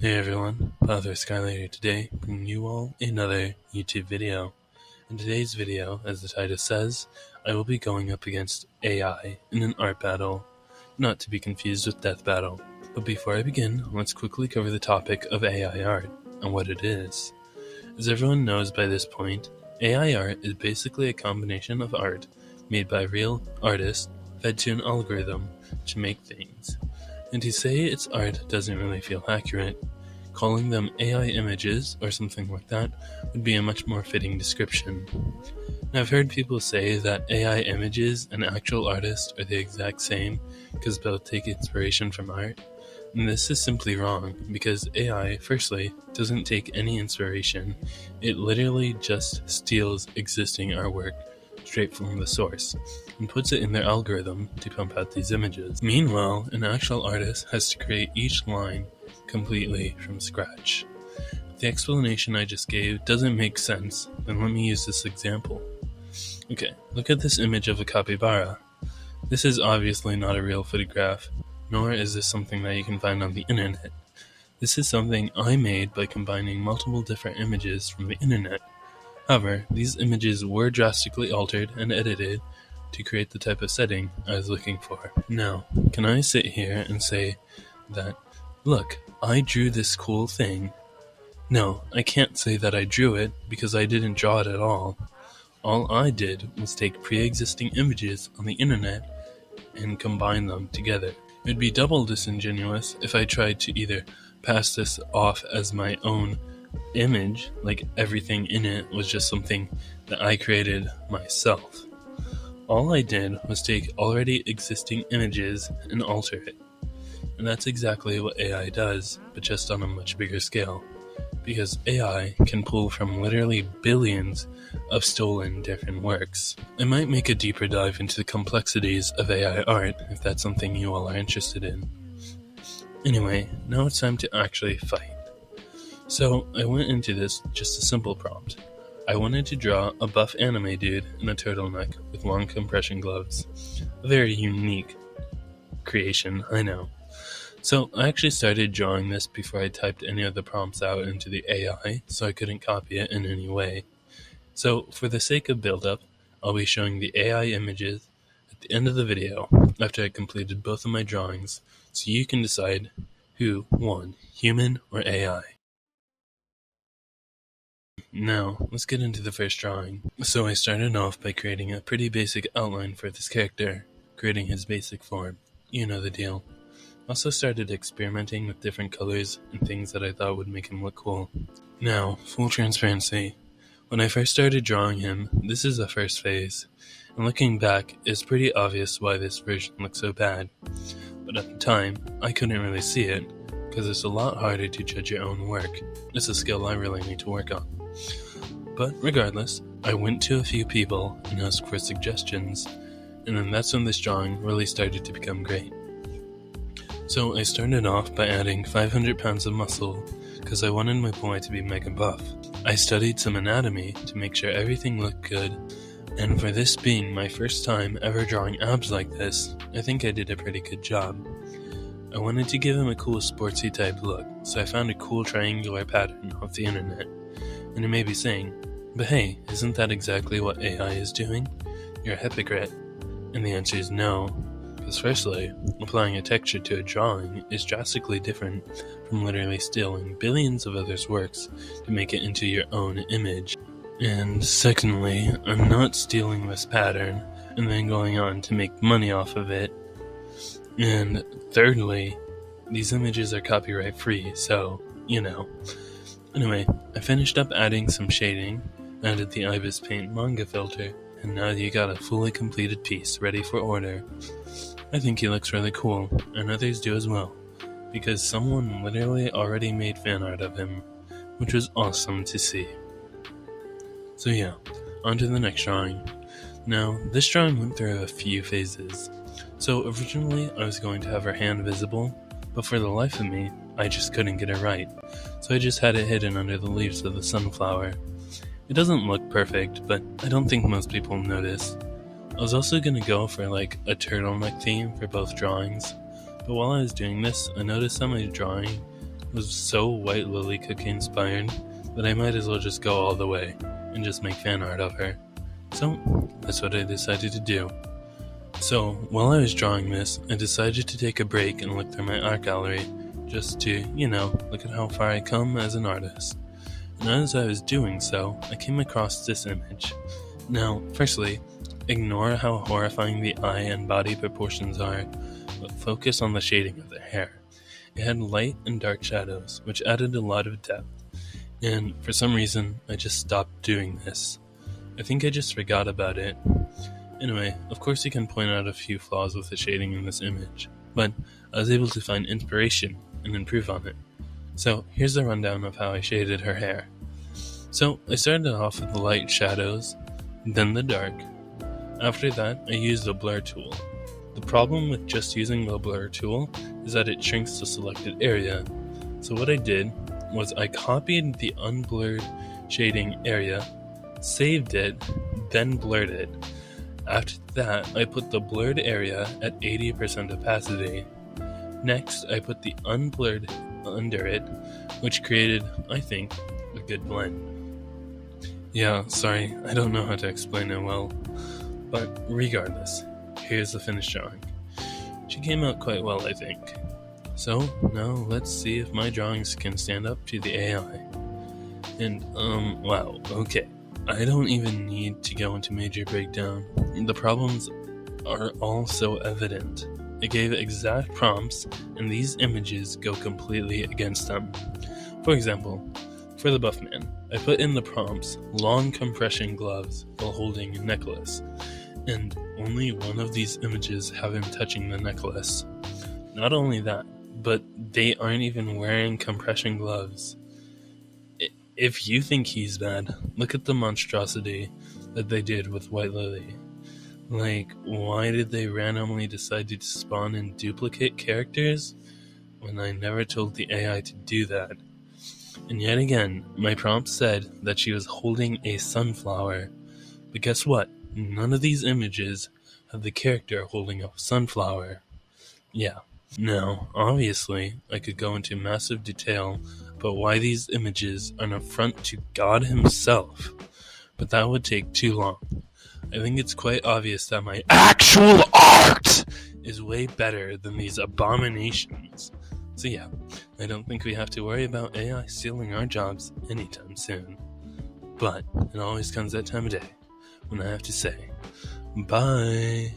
Hey everyone, Father Skylar here today, bringing you all another YouTube video. In today's video, as the title says, I will be going up against AI in an art battle, not to be confused with death battle. But before I begin, let's quickly cover the topic of AI art and what it is. As everyone knows by this point, AI art is basically a combination of art made by real artists fed to an algorithm to make things. And to say it's art doesn't really feel accurate. Calling them AI images or something like that would be a much more fitting description. Now, I've heard people say that AI images and actual artists are the exact same because both take inspiration from art. And this is simply wrong because AI, firstly, doesn't take any inspiration. It literally just steals existing artwork straight from the source and puts it in their algorithm to pump out these images. Meanwhile, an actual artist has to create each line completely from scratch. If the explanation I just gave doesn't make sense, then let me use this example. Okay, look at this image of a capybara. This is obviously not a real photograph, nor is this something that you can find on the internet. This is something I made by combining multiple different images from the internet. However, these images were drastically altered and edited to create the type of setting I was looking for. Now, can I sit here and say that, look, I drew this cool thing? No, I can't say that I drew it because I didn't draw it at all. All I did was take pre-existing images on the internet and combine them together. It would be double disingenuous if I tried to either pass this off as my own image, like everything in it was just something that I created myself. All I did was take already existing images and alter it. And that's exactly what AI does, but just on a much bigger scale. Because AI can pull from literally billions of stolen different works. I might make a deeper dive into the complexities of AI art if that's something you all are interested in. Anyway, now it's time to actually fight. So I went into this just a simple prompt. I wanted to draw a buff anime dude in a turtleneck with long compression gloves. A very unique creation, I know. So I actually started drawing this before I typed any of the prompts out into the AI, so I couldn't copy it in any way. So for the sake of build-up, I'll be showing the AI images at the end of the video after I completed both of my drawings, so you can decide who won, human or AI. Now, let's get into the first drawing. So I started off by creating a pretty basic outline for this character, creating his basic form. You know the deal. Also started experimenting with different colors and things that I thought would make him look cool. Now, full transparency. When I first started drawing him, this is the first phase, and looking back, it's pretty obvious why this version looks so bad. But at the time, I couldn't really see it, because it's a lot harder to judge your own work. It's a skill I really need to work on. But regardless, I went to a few people and asked for suggestions, and then that's when this drawing really started to become great. So I started off by adding 500 pounds of muscle, because I wanted my boy to be mega buff. I studied some anatomy to make sure everything looked good, and for this being my first time ever drawing abs like this, I think I did a pretty good job. I wanted to give him a cool sportsy type look, so I found a cool triangular pattern off the internet. And you may be saying, but hey, isn't that exactly what AI is doing? You're a hypocrite. And the answer is no, because firstly, applying a texture to a drawing is drastically different from literally stealing billions of others' works to make it into your own image. And secondly, I'm not stealing this pattern and then going on to make money off of it. And thirdly, these images are copyright free, so, you know. Anyway, I finished up adding some shading, added the Ibis Paint manga filter, and now you got a fully completed piece ready for order. I think he looks really cool, and others do as well, because someone literally already made fan art of him, which was awesome to see. So yeah, on to the next drawing. Now, this drawing went through a few phases. So originally I was going to have her hand visible, but for the life of me, I just couldn't get it right, so I just had it hidden under the leaves of the sunflower. It doesn't look perfect, but I don't think most people notice. I was also gonna go for like a turtleneck theme for both drawings, but while I was doing this, I noticed that my drawing was so White Lily Cookie inspired that I might as well just go all the way and just make fan art of her. So that's what I decided to do. So while I was drawing this, I decided to take a break and look through my art gallery just to, look at how far I come as an artist. And as I was doing so, I came across this image. Now, firstly, ignore how horrifying the eye and body proportions are, but focus on the shading of the hair. It had light and dark shadows, which added a lot of depth. And for some reason, I just stopped doing this. I think I just forgot about it. Anyway, of course you can point out a few flaws with the shading in this image, but I was able to find inspiration and improve on it. So here's the rundown of how I shaded her hair. So I started off with the light shadows, then the dark. After that, I used the blur tool. The problem with just using the blur tool is that it shrinks the selected area. So what I did was I copied the unblurred shading area, saved it, then blurred it. After that, I put the blurred area at 80% opacity. Next, I put the unblurred under it, which created, I think, a good blend. Yeah, sorry, I don't know how to explain it well. But regardless, here's the finished drawing. She came out quite well, I think. So, now let's see if my drawings can stand up to the AI. And, wow, okay. I don't even need to go into major breakdown. The problems are all so evident. I gave exact prompts, and these images go completely against them. For example, for the buff man, I put in the prompts long compression gloves while holding a necklace, and only one of these images have him touching the necklace. Not only that, but they aren't even wearing compression gloves. If you think he's bad, look at the monstrosity that they did with White Lily. Like, why did they randomly decide to spawn in duplicate characters when I never told the AI to do that? And yet again, my prompt said that she was holding a sunflower. But guess what? None of these images have the character holding a sunflower. Yeah. Now, obviously, I could go into massive detail about why these images are an affront to God himself, but that would take too long. I think it's quite obvious that my actual art is way better than these abominations. So yeah, I don't think we have to worry about AI stealing our jobs anytime soon. But it always comes that time of day when I have to say, bye.